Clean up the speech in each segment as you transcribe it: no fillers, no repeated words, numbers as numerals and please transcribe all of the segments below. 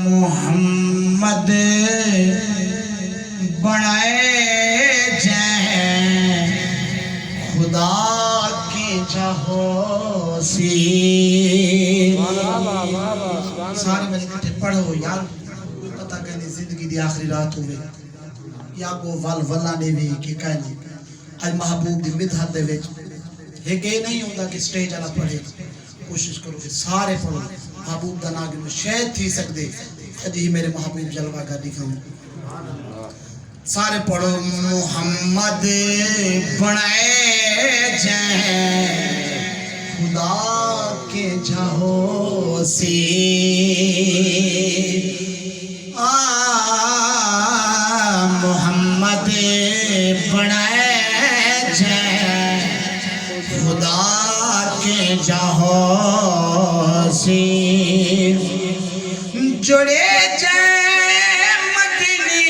محمد بنائے جائیں خدا کی جہو سی. سارے مل کے پڑھو یار پتہ کہنے زندگی دی آخری رات ہوئے یا کو والولا نے بھی کہ کہنا آج محبوب دی مدحت دے وچ ایک یہ نہیں ہوتا کہ سٹیج والا پڑھے. کوشش کرو کہ سارے پڑھو محبوب دا نام گنو شاید تھی سکدے اجی میرے محبوب جلوہ کا دکھاؤں. سارے پڑھو محمد بنائے جائیں خدا کے جہو سی. محمد بنائے جائیں خدا کے جہو سی. جڑے جائیں مدنی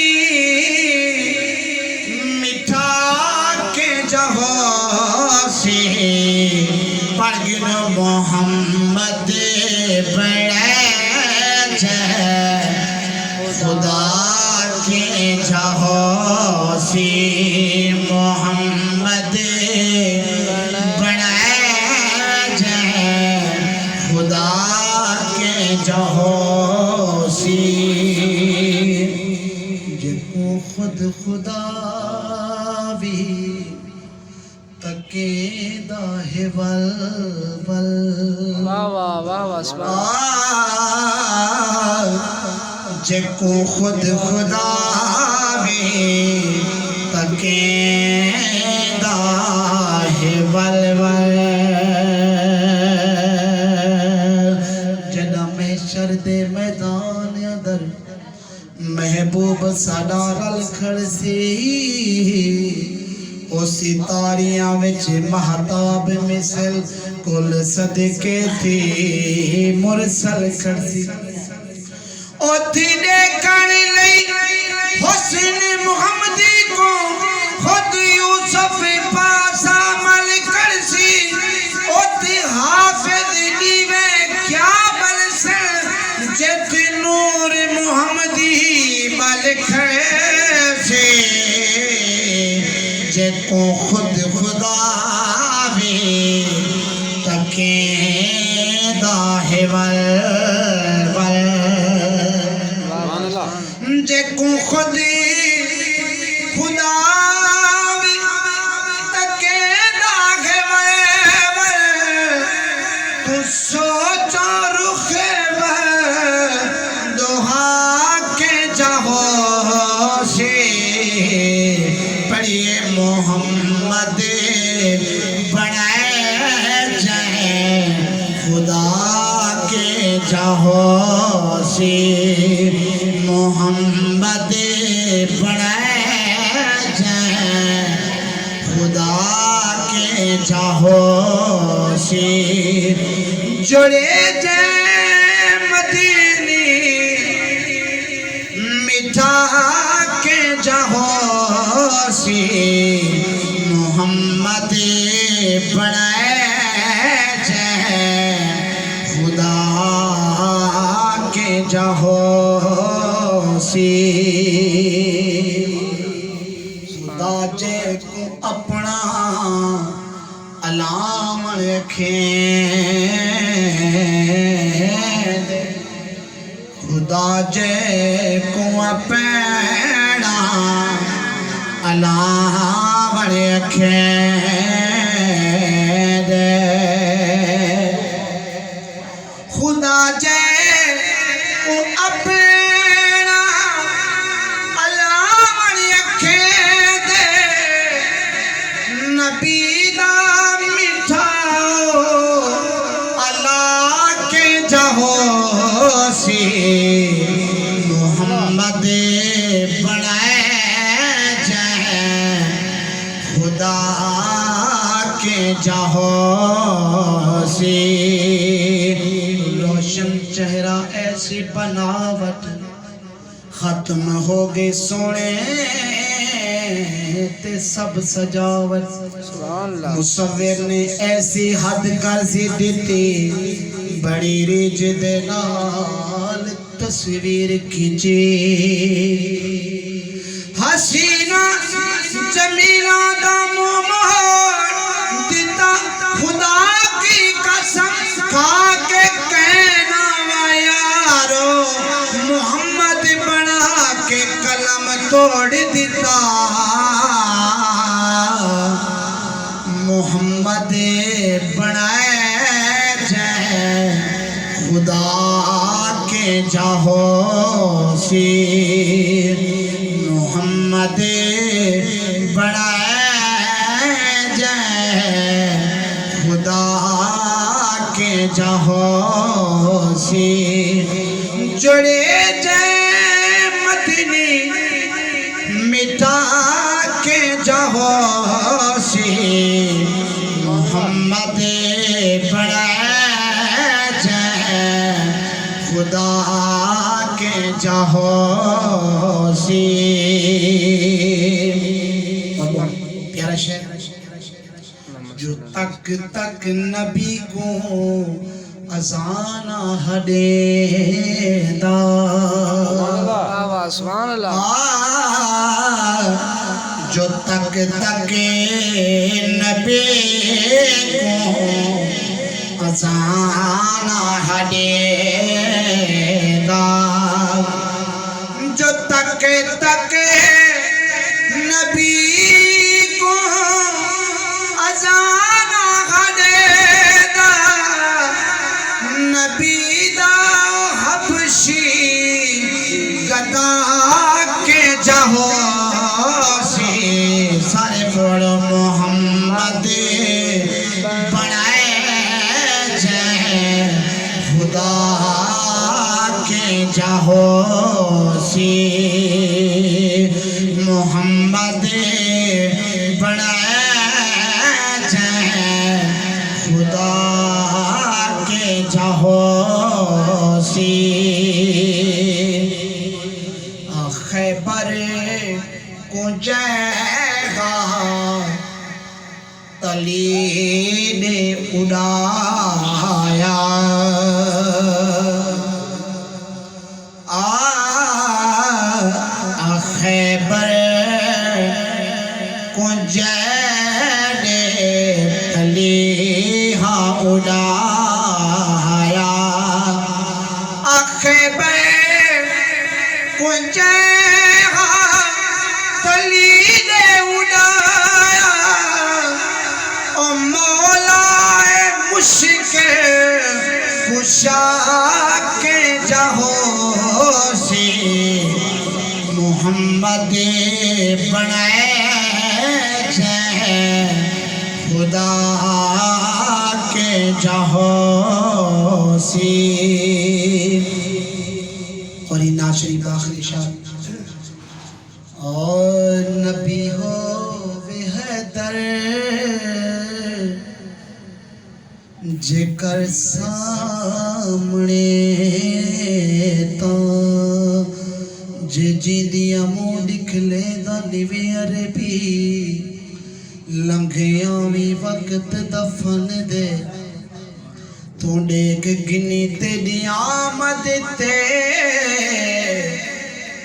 مٹھا کے جہو سی. پڑھ گنو محمد بنائے جائیں خدا کے جہو سی. محمد بنائے جائیں خدا کے جہو سی. جن کو خود خدا بھی تکے داہ ول ول. جن کو خود خدا بھی تکے داہ ول ول. جنہ محشر دے میدان اندر محبوب ساڈا رل کھڑ سی. او ستاریاں وچ مہتاب مثل کل صدقے تھی مرسل کھڑ سی. اوتھی دیکھن لئی حسن محمدی کو خود یوسف پاس عمل کر سی. اوتھی حافظ دیوے کیا بل سے جت نور محمدی بل کھڑے سی. جت کو خود خدا بھی تکے داہ ول ول. جت کو خود خدا بھی تکے داہ ول ول. تو سوچو رخ دوہا کے جہو سی. پڑھیے محمد بنائے جائیں خدا کے جہو سی. محمد بنائے جائیں خدا کے جہو سی. جڑے جائیں مدینی مٹھا کے جہو سی. محمد بنائے جائیں خدا کے جہو سی. خدا جے کو اپنا علام رکھیں. خدا جے کو اپنا علام رکھیں. خدا جے کو اپنا علام رکھیں دے. نبی دا مٹھا اللہ کے جہو سی. محمد بنائے جائیں خدا کے جہو سی. روشن چہرہ ایسی بناوٹ ختم ہو گئے سونے تے سب سجاوٹ. مصور نے ایسی حد کر سی دیتی بڑی ریج دے نال تصویر کھینچی حسینہ جمیلہ دا منہ موڑ دیتا خدا کی قسم کھا کے کہنا وا یارو محمد بنا کے قلم توڑ دیتا محمد بنائے جائے خدا کے جہو سیر محمد بنائے جائے خدا کے جہو سیر جڑے جائے مدنی مٹا کے جہو سیر محمد بنائے جائے خدا کے جہو سیر پیارا شعر جو تک تک نبی کو اذان ہڈے دا سبحان اللہ جو تک تک نبی کو اذان ہڈے دا جو تک تک نبی کو اذان ہڈے دا نبی دا حبشی گدا کے جہو سی سارے پڑھو محمد بنائے جائے خدا کے جہو سی محمد بنائے جائے خدا کے جہو سی خیبر کو جائے گا تلی نے اڑایا خیبر کو جائے تلی ہاں اڑایا خیبر کو جائے تلی نے اڑایا او مولا مشکل کشا کے جہو سی محمد بنائے جائے خدا کے جہو سی اور یہ ناشری باخری شاہ اور نبی ہو حیدر جکر سامنے تو جی دیا منہ نکلے دا نوے عربی لنگھیاں بھی وقت دفن دے تو ڈیک گنی تیری آمد تے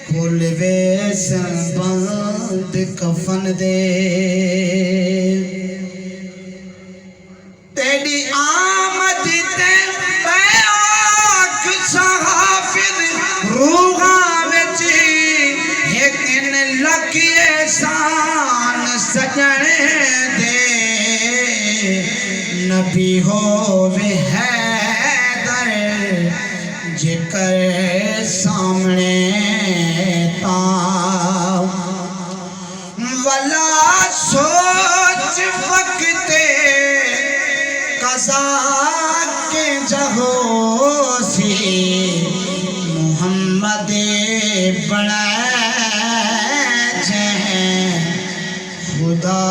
کھول ویسن بند کفن دے تیری آمد تے بے آنکھ صحافظ روحاں وچی لیکن لکی احسان سجن دے نبی ہووے حیدر جکر سامنے تا ولا سوچ وقت قضا کے جہو سی محمد بنائے جائے خدا